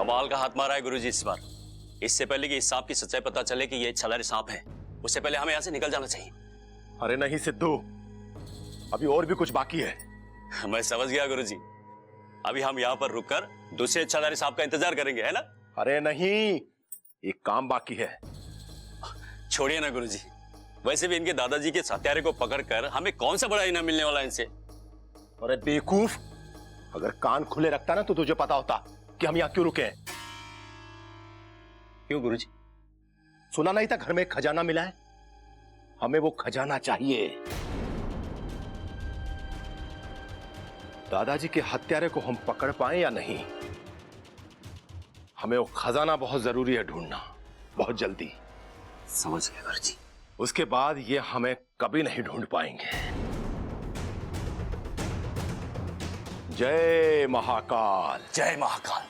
कमाल का हाथ मारा है गुरुजी इस बार। इससे पहले कि इस सांप की सच्चाई पता चले कि ये छलारी सांप है, उससे पहले हमें यहाँ से निकल जाना चाहिए। अरे नहीं सिद्धू, अभी और भी कुछ बाकी है। मैं समझ गया गुरुजी, अभी हम यहाँ पर रुककर दूसरे छलारी सांप का इंतजार करेंगे, है ना? अरे नहीं, एक काम बाकी है। छोड़िए ना गुरुजी, वैसे भी इनके दादाजी के हत्यारे को पकड़कर हमें कौन सा बड़ा इनाम मिलने वाला है इनसे। अरे बेवकूफ, अगर कान खुले रखता ना तो तुझे पता होता कि हम यहाँ क्यों रुके हैं। क्यों गुरुजी? सुना नहीं था घर में एक खजाना मिला है? हमें वो खजाना चाहिए। दादाजी के हत्यारे को हम पकड़ पाए या नहीं, हमें वो खजाना बहुत जरूरी है ढूंढना, बहुत जल्दी। समझ गया गुरुजी। उसके बाद ये हमें कभी नहीं ढूंढ पाएंगे। जय महाकाल। जय महाकाल।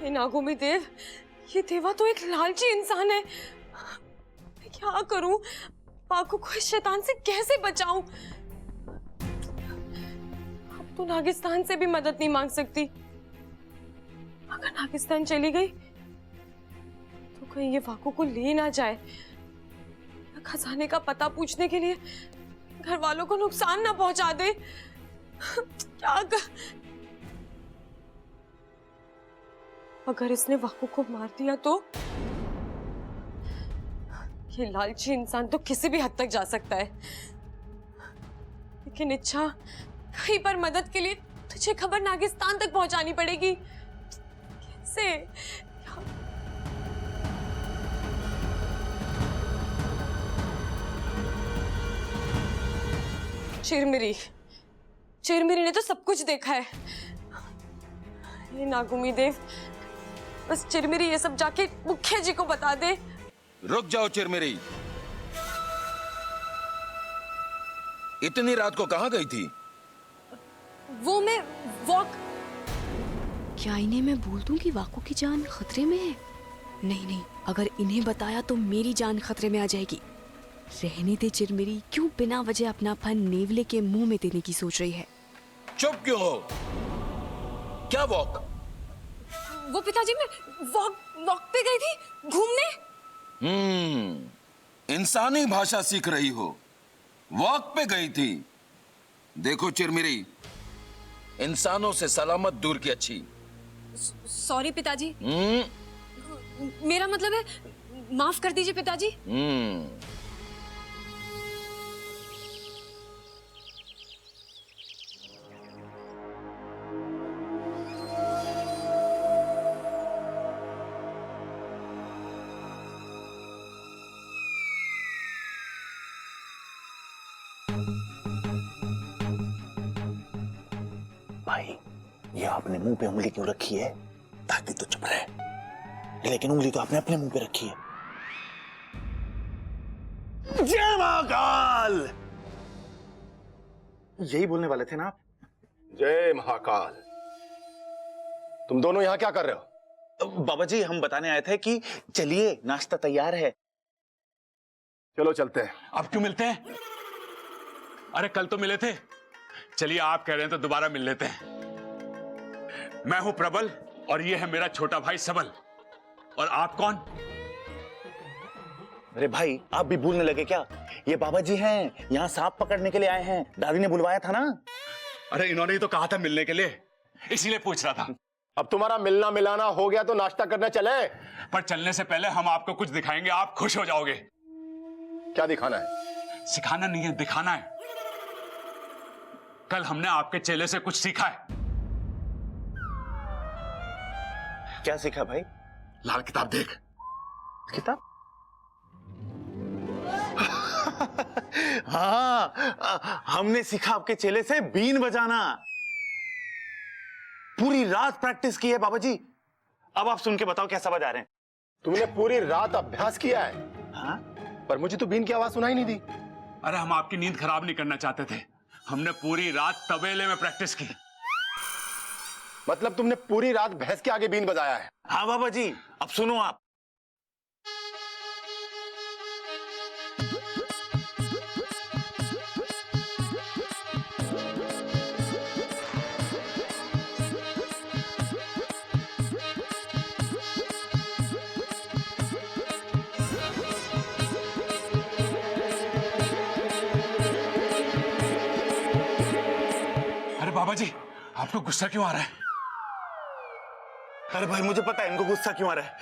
नागोमी देव, ये देवा तो एक लालची इंसान है। मैं क्या करूं? पाकू को इस शैतान से कैसे बचाऊं? अब तो नागिस्तान से भी मदद नहीं मांग सकती। अगर नागिस्तान चली गई तो कहीं ये वाकू को ले ना जाए, खजाने का पता पूछने के लिए घर वालों को नुकसान ना पहुंचा दे। क्या कर... अगर इसने वाकू को मार दिया तो ये लालची इंसान तो किसी भी हद तक जा सकता है। लेकिन इच्छा, कहीं पर मदद के लिए तुझे खबर नागिस्तान तक पहुंचानी पड़ेगी। कैसे? चिरमिरी ने तो सब कुछ देखा है। ये नागुमी देव, बस चिरमिरी ये सब जाके मुखिया जी को बता दे। रुक जाओ चिरमिरी, इतनी रात को कहां गई थी? वो मैं वॉक... क्या इन्हें मैं बोल दूं कि वाकू की जान खतरे में है? नहीं नहीं, अगर इन्हें बताया तो मेरी जान खतरे में आ जाएगी। रहने दे चिरमिरी, क्यों बिना वजह अपना फन नेवले के मुंह में देने की सोच रही है? चुप क्यों हो? क्या वॉक? वो पिताजी, मैं वॉक पे गई थी घूमने। इंसानी भाषा सीख रही हो, वॉक पे गई थी। देखो चिरमिरी, इंसानों से सलामत दूर की अच्छी। सॉरी पिताजी। मेरा मतलब है, माफ कर दीजिए पिताजी। भाई, ये आपने मुंह पे उंगली क्यों रखी है? ताकि तो चुप रहे, लेकिन उंगली तो आपने अपने मुंह पे रखी है। जय महाकाल। यही बोलने वाले थे ना आप? जय महाकाल। तुम दोनों यहां क्या कर रहे हो? बाबा जी, हम बताने आए थे कि चलिए, नाश्ता तैयार है। चलो चलते हैं। अब क्यों मिलते हैं? अरे कल तो मिले थे। चलिए, आप कह रहे हैं तो दोबारा मिल लेते हैं। मैं हूं प्रबल और ये है मेरा छोटा भाई सबल। और आप कौन? अरे भाई, आप भी भूलने लगे क्या? ये बाबा जी हैं, यहाँ सांप पकड़ने के लिए आए हैं। दादी ने बुलवाया था ना। अरे इन्होंने ही तो कहा था मिलने के लिए, इसीलिए पूछ रहा था। अब तुम्हारा मिलना मिलाना हो गया तो नाश्ता करने चले। पर चलने से पहले हम आपको कुछ दिखाएंगे, आप खुश हो जाओगे। क्या दिखाना है? सिखाना नहीं है, दिखाना है। कल हमने आपके चेले से कुछ सीखा है। क्या सीखा भाई? लाल किताब देख। किताब? हाँ, हमने सीखा आपके चेले से बीन बजाना। पूरी रात प्रैक्टिस की है बाबा जी। अब आप सुन के बताओ कैसा बजा रहे हैं। तुमने पूरी रात अभ्यास किया है? हाँ? पर मुझे तो बीन की आवाज सुनाई नहीं दी। अरे हम आपकी नींद खराब नहीं करना चाहते थे, हमने पूरी रात तबेले में प्रैक्टिस की। मतलब तुमने पूरी रात भैंस के आगे बीन बजाया है? हाँ बाबा जी, अब सुनो आप। बाबा जी, आपको गुस्सा क्यों आ रहा है? अरे भाई मुझे पता है इनको गुस्सा क्यों आ रहा है।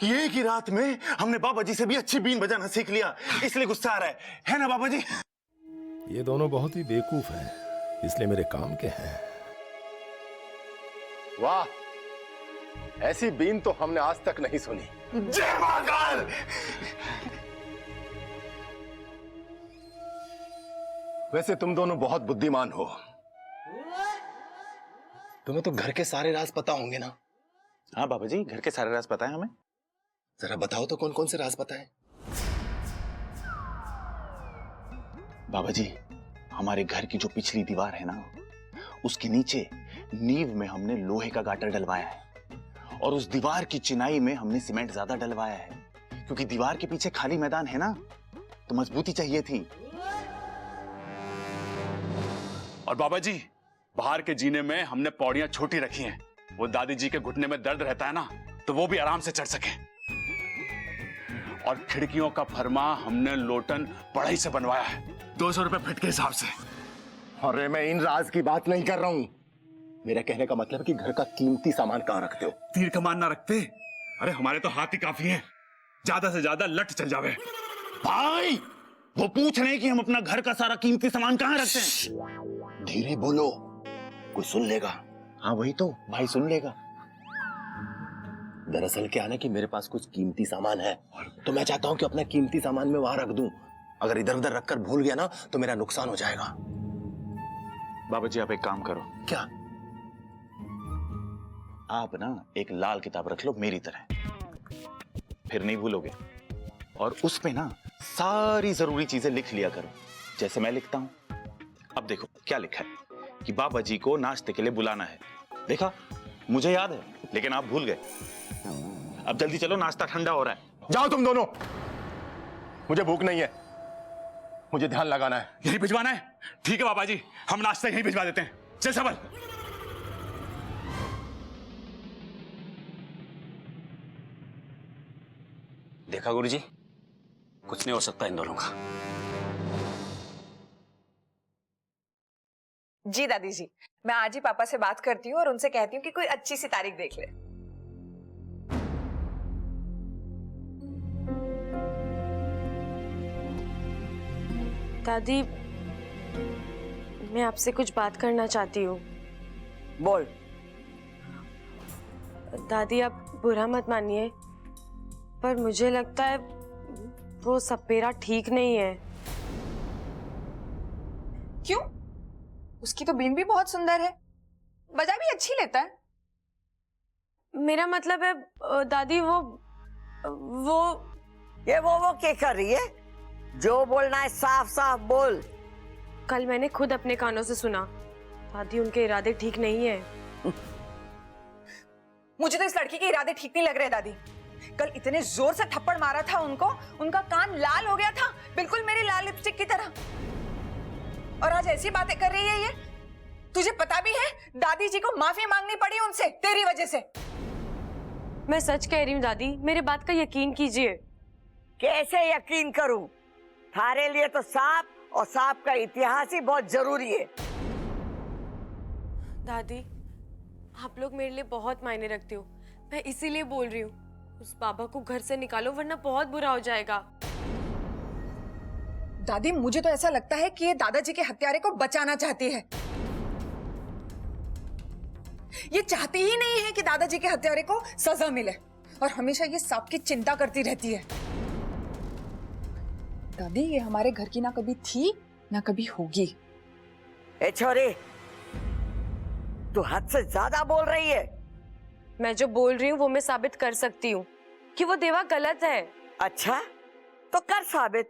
ये की रात में हमने बाबा जी से भी अच्छी बीन बजाना सीख लिया, इसलिए गुस्सा आ रहा है ना बाबा जी? ये दोनों बहुत ही बेवकूफ हैं, इसलिए मेरे काम के हैं। वाह, ऐसी बीन तो हमने आज तक नहीं सुनी। जय महाकाल। वैसे तुम दोनों बहुत बुद्धिमान हो। तुम्हें तो घर के सारे राज पता होंगे ना? हाँ बाबा जी, घर के सारे राज पता है हमें। जरा बताओ तो कौन कौन से राज पता है? बाबा जी, हमारे घर की जो पिछली दीवार है ना, उसके नीचे नींव में हमने लोहे का गाटर डलवाया है, और उस दीवार की चिनाई में हमने सीमेंट ज्यादा डलवाया है, क्योंकि दीवार के पीछे खाली मैदान है ना, तो मजबूती चाहिए थी। और बाबा जी, बाहर के जीने में हमने पौड़ियां छोटी रखी हैं, वो दादी जी के घुटने में दर्द रहता है ना, तो वो भी आराम से चढ़ सके। और खिड़कियों का फरमा हमने लोटन बढ़ई से बनवाया है, 200 रुपए फिट के हिसाब से। अरे मैं इन राज की बात नहीं कर रहा हूं। मेरे कहने का मतलब है कि घर का कीमती सामान कहां रखते हो? तीर कमान ना रखते? अरे हमारे तो हाथ ही काफी हैं, ज्यादा से ज्यादा लट चल जावे। भाई वो पूछ रहे हैं कि हम अपना घर का सारा कीमती सामान कहां रखते हैं। धीरे बोलो, कोई सुन लेगा। हाँ वही तो, भाई सुन लेगा। दरअसल क्या है ना कि मेरे पास कुछ कीमती सामान है, तो मैं चाहता हूं कि अपना कीमती सामान मैं वहां रख दूं। अगर इधर उधर रखकर भूल गया ना तो मेरा नुकसान हो जाएगा। बाबा जी आप एक काम करो, क्या? आप ना एक लाल किताब रख लो मेरी तरह, फिर नहीं भूलोगे। और उस पे ना सारी जरूरी चीजें लिख लिया करो, जैसे मैं लिखता हूं। अब देखो क्या लिखा है कि बाबा जी को नाश्ते के लिए बुलाना है। देखा, मुझे याद है, लेकिन आप भूल गए। अब जल्दी चलो, नाश्ता ठंडा हो रहा है। जाओ तुम दोनों, मुझे भूख नहीं है, मुझे ध्यान लगाना है। यही भिजवाना है? ठीक है बाबा जी, हम नाश्ता यही भिजवा देते हैं। चल सबल। देखा गुरुजी, कुछ नहीं हो सकता इन दोनों का। जी दादी जी, मैं आज ही पापा से बात करती हूँ और उनसे कहती हूँ कि कोई अच्छी सी तारीख देख ले। दादी, मैं आपसे कुछ बात करना चाहती हूँ। बोल। दादी आप बुरा मत मानिए, पर मुझे लगता है वो सपेरा ठीक नहीं है। क्यों? उसकी तो बीन भी बहुत सुंदर है, बजा भी अच्छी लेता है। मेरा मतलब है दादी वो ये वो क्या कर रही है? जो बोलना है साफ साफ बोल। कल मैंने खुद अपने कानों से सुना, दादी उनके इरादे ठीक नहीं है। मुझे तो इस लड़की के इरादे ठीक नहीं लग रहे दादी। कल इतने जोर से थप्पड़ मारा था उनको, उनका कान लाल हो गया था, बिल्कुल मेरी लाल लिपस्टिक की तरह। और आज ऐसी बातें कर रही है ये। तुझे पता भी है दादी जी को माफी मांगनी पड़ी उनसे तेरी वजह से। मैं सच कह रही हूँ दादी, मेरे बात का यकीन कीजिए। कैसे यकीन करूं? थारे लिए तो सांप और सांप का इतिहास ही बहुत जरूरी है। दादी, आप लोग मेरे लिए बहुत मायने रखते हो, मैं इसीलिए बोल रही हूँ। उस बाबा को घर से निकालो वरना बहुत बुरा हो जाएगा। दादी मुझे तो ऐसा लगता है कि ये दादाजी के हत्यारे को बचाना चाहती है। ये चाहती ही नहीं है कि दादाजी के हत्यारे को सजा मिले, और हमेशा ये सांप की चिंता करती रहती है। दादी ये हमारे घर की ना कभी थी ना कभी होगी। ए छोरी, तू हद से ज्यादा बोल रही है। मैं जो बोल रही हूँ वो मैं साबित कर सकती हूँ कि वो देवा गलत है। अच्छा तो कर साबित,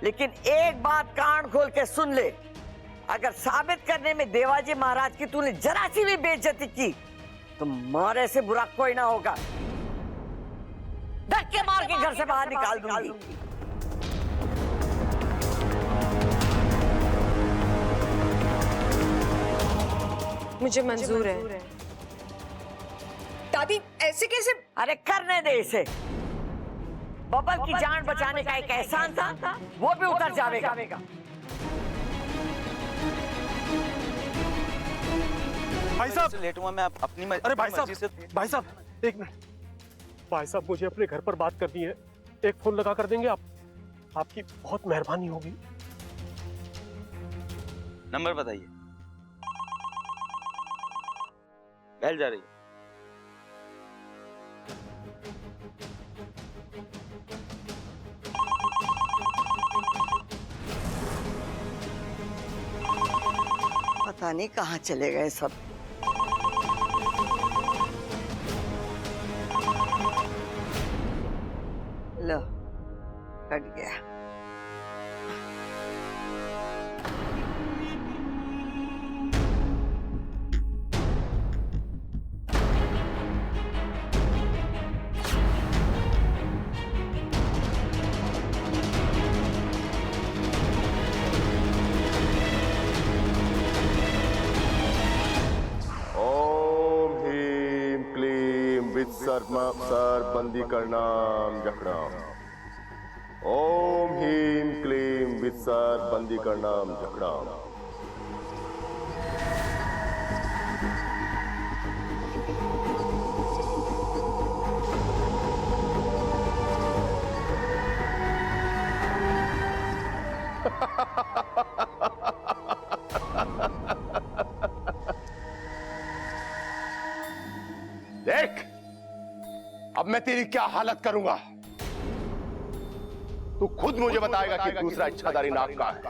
लेकिन एक बात कान खोल के सुन ले। अगर साबित करने में देवाजी महाराज की तूने जरा सी भी बेइज्जती की तो मारे से बुरा कोई ना होगा। धक्के मार के घर से बाहर निकाल दूंगी। मुझे मंजूर है। दादी ऐसे कैसे? अरे करने दे इसे। बबल की जान बचाने का एक एहसान था, वो भी उतर जाएगा। भाई साहब लेट हुआ मैं अपनी अरे भाई साहब एक मिनट भाई साहब मुझे अपने घर पर बात करनी है, एक फोन लगा कर देंगे आप? आपकी बहुत मेहरबानी होगी। नंबर बताइए। बेल जा रही है। पता नहीं कहाँ चले गए सब। लो कट गया। ओम ह्रीं क्लीं वित्सर्ग बंदी करणाम जकड़ाम। ओम ह्रीं क्लीं वित्सर्ग बंदी करणाम जकड़ाम। देख अब मैं तेरी क्या हालत करूंगा। तू खुद मुझे बताएगा कि दूसरा इच्छाधारी नाग कहां है।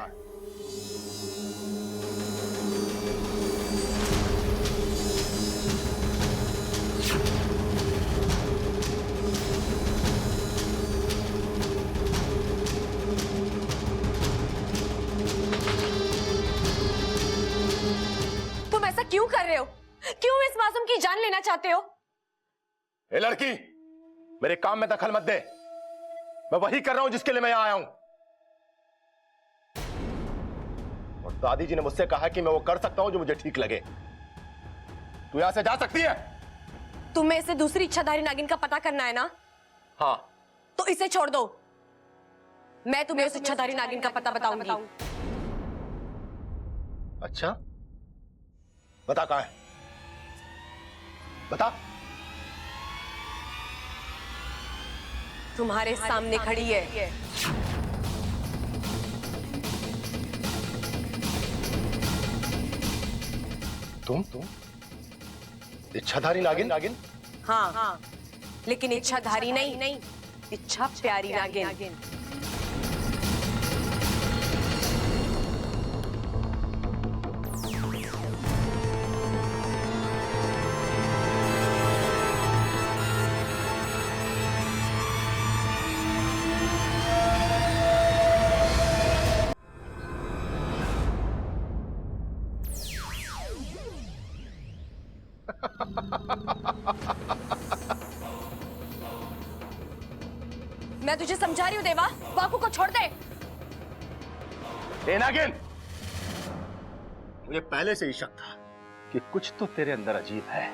तुम ऐसा क्यों कर रहे हो? क्यों इस मासूम की जान लेना चाहते हो? ए लड़की, मेरे काम में दखल मत दे। मैं वही कर रहा हूं जिसके लिए मैं यहां आया हूं। और दादी जी ने मुझसे कहा कि मैं वो कर सकता हूं जो मुझे ठीक लगे। तू यहां से जा सकती है। तुम्हें इसे दूसरी इच्छाधारी नागिन का पता करना है ना? हाँ। तो इसे छोड़ दो। मैं तुम्हें उस इच्छाधारी नागिन का पता बताऊंगी। अच्छा, बता कहां है, बता। तुम्हारे सामने खड़ी है। तुम इच्छाधारी नागिन? हाँ, लेकिन इच्छाधारी नहीं, इच्छा प्यारी नागिन। मैं तुझे समझा रही हूँ देवा, बापू को छोड़ दे। ए नागिन, मुझे पहले से ही शक था कि कुछ तो तेरे अंदर अजीब है,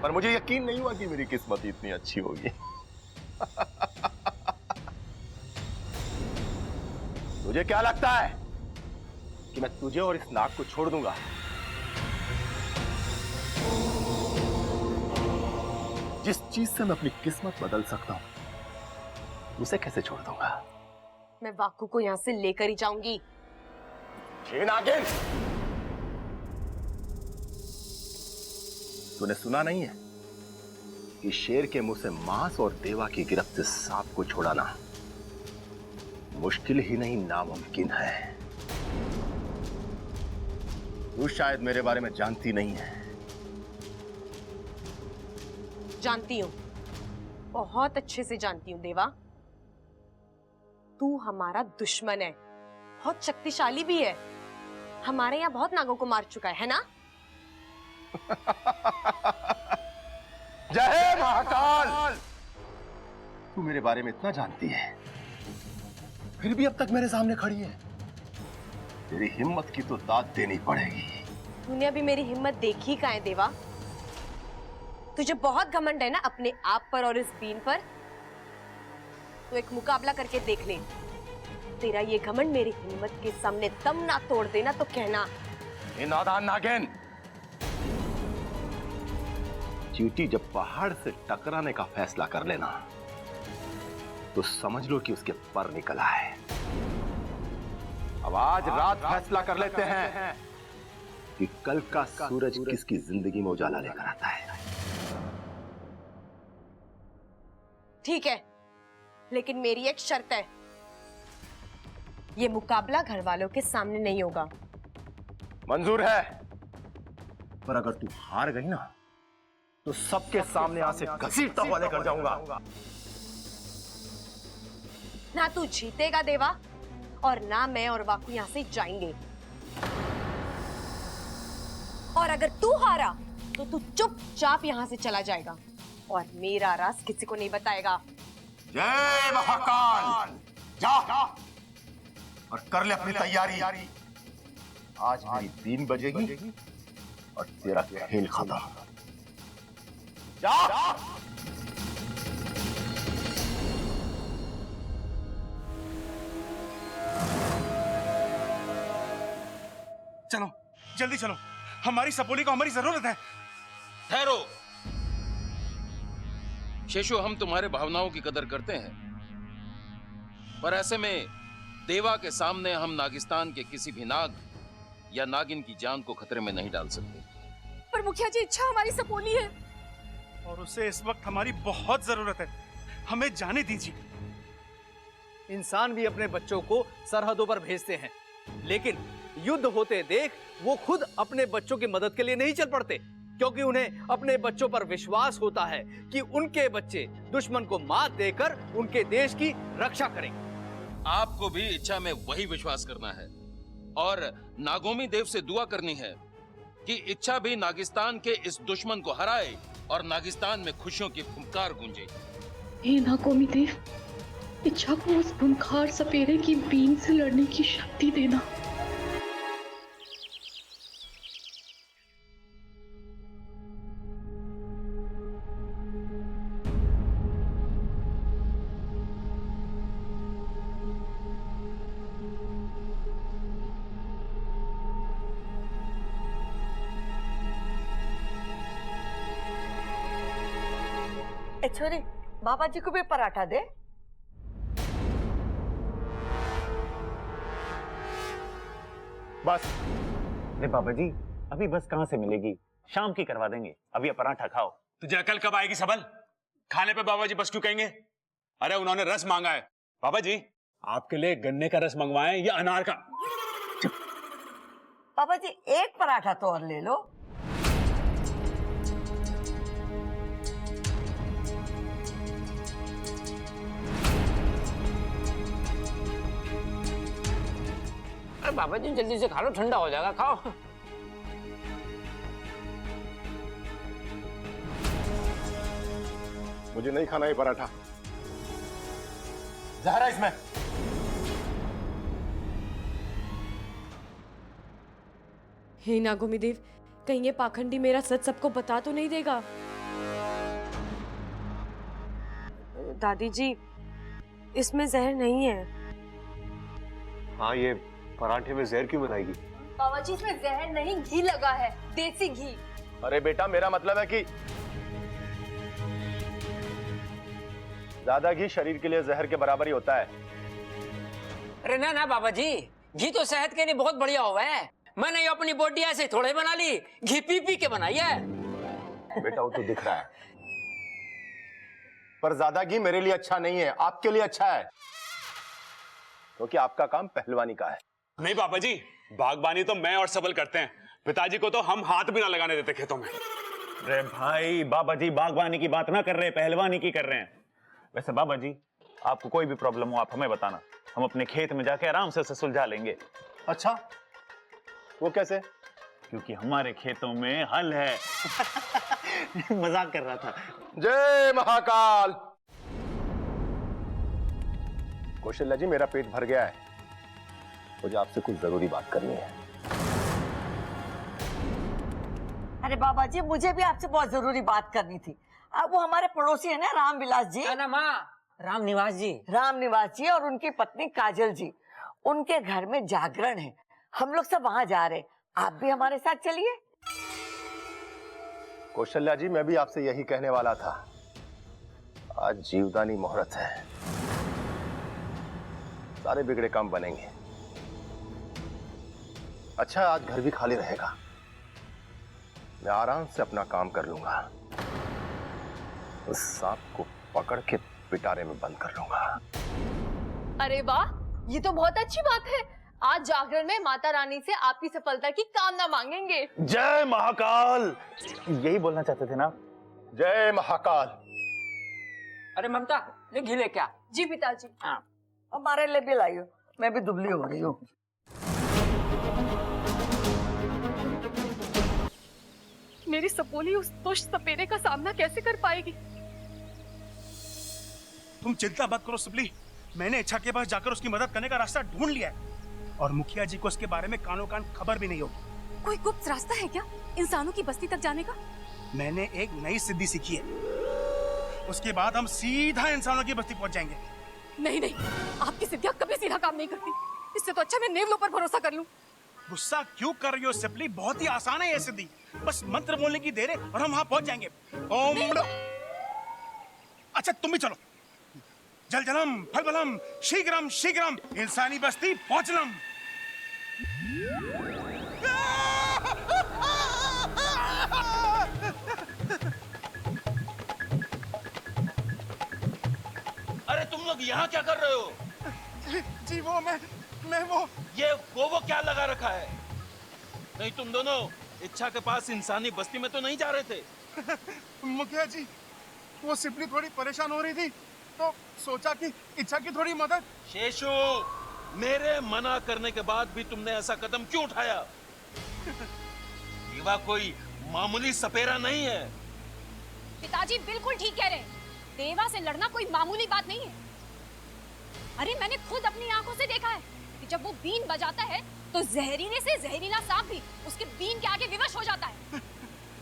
पर मुझे यकीन नहीं हुआ कि मेरी किस्मत इतनी अच्छी होगी। तुझे क्या लगता है कि मैं तुझे और इस नाग को छोड़ दूंगा? जिस चीज से मैं अपनी किस्मत बदल सकता हूं, उसे कैसे छोड़ दूंगा? मैं वाकू को यहाँ से लेकर ही जाऊंगी। नागिन, तूने सुना नहीं है कि शेर के मुंह से मांस और देवा की गिरफ्त से सांप को छुड़ाना मुश्किल ही नहीं नामुमकिन है। तू शायद मेरे बारे में जानती नहीं है। जानती हूँ, बहुत अच्छे से जानती हूँ देवा। तू हमारा दुश्मन है, बहुत शक्तिशाली भी है। हमारे यहाँ बहुत नागों को मार चुका है ना? जय महाकाल! तू मेरे बारे में इतना जानती है, फिर भी अब तक मेरे सामने खड़ी है। तेरी हिम्मत की तो दाद देनी पड़ेगी। तूने अभी मेरी हिम्मत देखी कहाँ है देवा? तुझे बहुत घमंड है ना अपने आप पर और इस बीन पर। तो एक मुकाबला करके देख ले। तेरा ये घमंड मेरी हिम्मत के सामने दम ना तोड़ देना तो कहना। नादान नागिन, चींटी जब पहाड़ से टकराने का फैसला कर लेना तो समझ लो कि उसके पर निकला है। अब आज रात फैसला कर लेते हैं कि कल का सूरज किसकी जिंदगी में उजाला लेकर आता है। ठीक है, लेकिन मेरी एक शर्त है, ये मुकाबला घर वालों के सामने नहीं होगा। मंजूर है, पर अगर तू हार गई ना तो सबके सामने यहां से घसीटता हुआ लेकर जाऊंगा। ना तू जीतेगा देवा, और ना मैं और वाकू यहां से जाएंगे। और अगर तू हारा तो तू चुपचाप यहां से चला जाएगा और मेरा राज किसी को नहीं बताएगा। जय महाकाल, जा और कर ले अपनी तैयारी। आज मेरी 3 बजेगी और तेरा खेल खत्म। जा। चलो जल्दी चलो, हमारी सपोली को हमारी जरूरत है। ठहरो शेषु, हम तुम्हारे भावनाओं की कदर करते हैं, पर ऐसे में देवा के सामने हम नागिस्तान के किसी भी नाग या नागिन की जान को खतरे में नहीं डाल सकते। पर मुखिया जी, इच्छा हमारी सपोली है और उसे इस वक्त हमारी बहुत जरूरत है, हमें जाने दीजिए। इंसान भी अपने बच्चों को सरहदों पर भेजते हैं, लेकिन युद्ध होते देख वो खुद अपने बच्चों की मदद के लिए नहीं चल पड़ते, क्योंकि उन्हें अपने बच्चों पर विश्वास होता है कि उनके बच्चे दुश्मन को मात देकर उनके देश की रक्षा करेंगे। आपको भी इच्छा में वही विश्वास करना है और नागोमी देव से दुआ करनी है कि इच्छा भी नागिस्तान के इस दुश्मन को हराए और नागिस्तान में खुशियों की फुंकार गूंजे। हे नागोमी देव, इच्छा को उस खूंखार सपेरे की बीन से लड़ने की शक्ति देना। छोरी, बाबा जी को भी पराठा दे। बस। अरे बाबा जी, अभी बस कहां से मिलेगी, शाम की करवा देंगे, अभी ये पराठा खाओ। तुझे अकल कब आएगी सबल? खाने पे बाबा जी बस क्यों कहेंगे? अरे उन्होंने रस मांगा है। बाबा जी, आपके लिए गन्ने का रस मंगवाएं या अनार का? बाबा जी, एक पराठा तो और ले लो। बाबा जी जल्दी से खा लो, ठंडा हो जाएगा, खाओ। मुझे नहीं खाना ये पराठा, जहर है इसमें। हे नागोमी देव, कहीं ये पाखंडी मेरा सच सबको बता तो नहीं देगा? दादी जी, इसमें जहर नहीं है। हाँ, ये पराठे में जहर क्यों बनाएगी? बाबा जी, इसमें जहर नहीं, घी लगा है, देसी घी। अरे बेटा, मेरा मतलब है कि ज्यादा घी शरीर के लिए जहर के बराबर ही होता है। अरे ना ना बाबा जी, घी तो सेहत के लिए बहुत बढ़िया हुआ है। मैंने ये अपनी बॉडी ऐसे थोड़े बना ली, घी पी पी के बनाई है। बेटा, वो तो दिख रहा है, पर ज्यादा घी मेरे लिए अच्छा नहीं है, आपके लिए अच्छा है, क्योंकि आपका काम पहलवानी का है। नहीं बाबा जी, बागबानी तो मैं और सबल करते हैं, पिताजी को तो हम हाथ भी ना लगाने देते खेतों में। अरे भाई, बाबा जी बागवानी की बात ना कर रहे, पहलवानी की कर रहे हैं। वैसे बाबा जी, आपको कोई भी प्रॉब्लम हो आप हमें बताना, हम अपने खेत में जाके आराम से सुलझा लेंगे। अच्छा, वो कैसे? क्योंकि हमारे खेतों में हल है। मजाक कर रहा था। जय महाकाल। कौशल्या जी, मेरा पेट भर गया है, मुझे आपसे कुछ जरूरी बात करनी है। अरे बाबा जी, मुझे भी आपसे बहुत जरूरी बात करनी थी। अब वो हमारे पड़ोसी है ना, रामविलास जी। ना माँ, रामनिवास जी। रामनिवास जी और उनकी पत्नी काजल जी, उनके घर में जागरण है, हम लोग सब वहां जा रहे हैं, आप भी हमारे साथ चलिए। कौशल्या जी, मैं भी आपसे यही कहने वाला था। आज जीवदानी मुहूर्त है, सारे बिगड़े काम बनेंगे। अच्छा, आज घर भी खाली रहेगा, मैं आराम से अपना काम कर लूंगा। उस सांप को पकड़ के पिटारे में बंद कर लूंगा। अरे वाह, ये तो बहुत अच्छी बात है। आज जागरण में माता रानी से आपकी सफलता की कामना मांगेंगे। जय महाकाल, यही बोलना चाहते थे ना? जय महाकाल। अरे ममता, ले घी ले क्या? जी पिताजी। हाँ। हमारे लिए भी लाइयो, मैं भी दुबली हो रही हूँ। मेरी सपोली उस दुष्ट सपेरे का सामना कैसे कर पाएगी? तुम चिंता मत करो सुबली, मैंने इच्छा के पास जाकर उसकी मदद करने का रास्ता ढूंढ लिया है और मुखिया जी को उसके बारे में कानों कान खबर भी नहीं होगी। कोई गुप्त रास्ता है क्या इंसानों की बस्ती तक जाने का? मैंने एक नई सिद्धि सीखी है, उसके बाद हम सीधा इंसानों की बस्ती पहुंच जाएंगे। नहीं नहीं, आपकी सिद्धियां कभी सीधा काम नहीं करती। इससे तो अच्छा मैं नेवलों पर भरोसा कर लूं। गुस्सा क्यों कर रही हो सिपली? बहुत ही आसान है ये सिद्धि, बस मंत्र बोलने की देर है और हम वहां पहुंच जाएंगे। ओम। अच्छा तुम भी चलो। जल जलम फल बलम शीघ्रम शीघ्रम इंसानी बस्ती पहुंचलम। अरे तुम लोग यहाँ क्या कर रहे हो? जी वो ये वो क्या लगा रखा है? नहीं, तुम दोनों इच्छा के पास इंसानी बस्ती में तो नहीं जा रहे थे? मुखिया जी, वो सिपली थोड़ी परेशान हो रही थी तो सोचा कि इच्छा की थोड़ी मदद। शेषू, मेरे मना करने के बाद भी तुमने ऐसा कदम क्यों उठाया? देवा कोई मामूली सपेरा नहीं है। पिताजी बिल्कुल ठीक कह रहे हैं। देवा से लड़ना कोई मामूली बात नहीं है। अरे मैंने खुद अपनी आंखों से देखा है कि जब वो बीन बजाता है तो जहरीले से जहरीला सांप भी उसके बीन के आगे विवश हो जाता है।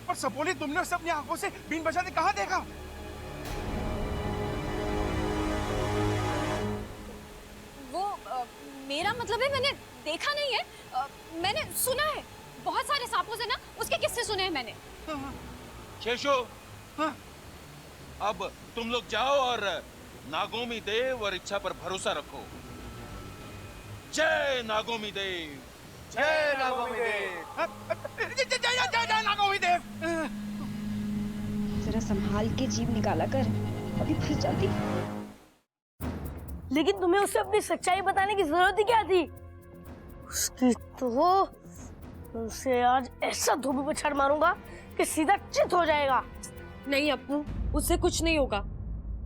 पर सपोली, तुमने उसे अपनी आंखों से बीन बजाते कहाँ देखा? मेरा मतलब है मैंने देखा नहीं है, मैंने सुना है। बहुत सारे सांपों से ना उसके किस्से सुने हैं मैंने। शेषू, अब तुम लोग जाओ और नागोमी देव और इच्छा पर भरोसा रखो। जय नागोमी देव। जय नागोमी देव। जय नागोमी देव। जरा संभाल के जीभ निकाला कर, अभी फंस जाती। लेकिन तुम्हें उसे अपनी सच्चाई बताने की जरूरत ही क्या थी? उसकी तो उसे आज ऐसा धोबी पछाड़ मारूंगा कि सीधा चित हो जाएगा। नहीं अप्पू, उससे कुछ नहीं होगा।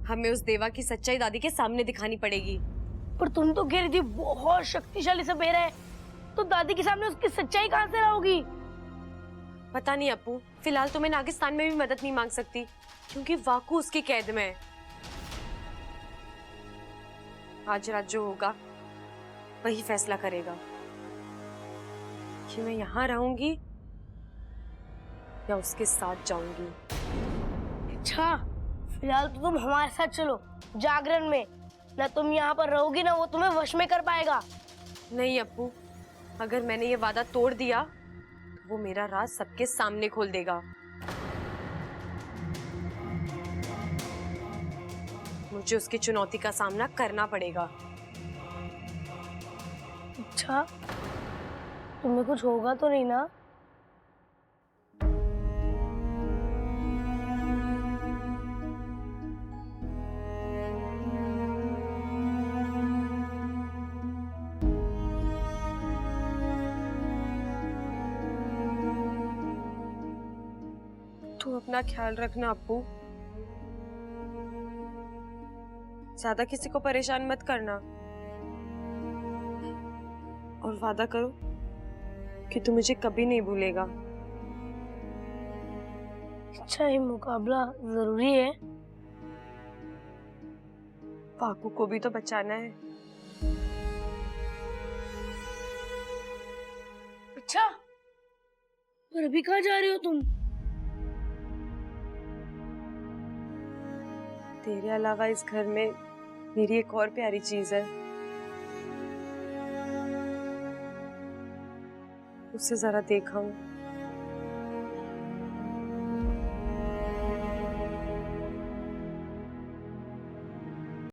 हमें उस देवा की सच्चाई दादी के सामने दिखानी पड़ेगी। पर तुम तो कह रही थी बहुत शक्तिशाली सपेरा है, तो दादी के सामने उसकी सच्चाई कहाँ से लाओगी? पता नहीं अप्पू, फिलहाल तो मैं नागिस्तान में भी मदद नहीं मांग सकती क्योंकि वाकू उसकी कैद में है। आज रात जो होगा वही फैसला करेगा कि मैं यहाँ रहूंगी या उसके साथ जाऊंगी। अच्छा, फिलहाल तो तुम हमारे साथ चलो जागरण में। ना तुम यहाँ पर रहोगी ना वो तुम्हें वश में कर पाएगा। नहीं अप्पू, अगर मैंने ये वादा तोड़ दिया तो वो मेरा राज सबके सामने खोल देगा। मुझे उसकी चुनौती का सामना करना पड़ेगा। अच्छा, तुम्हें कुछ होगा तो नहीं ना? तू अपना ख्याल रखना अप्पू, ज्यादा किसी को परेशान मत करना और वादा करो कि तू मुझे कभी नहीं भूलेगा। अच्छा, ये मुकाबला जरूरी है। पाकू को भी तो बचाना है। अच्छा, और अभी कहाँ जा रही हो तुम? तेरे अलावा इस घर में मेरी एक और प्यारी चीज है, उसे जरा देखा हूं।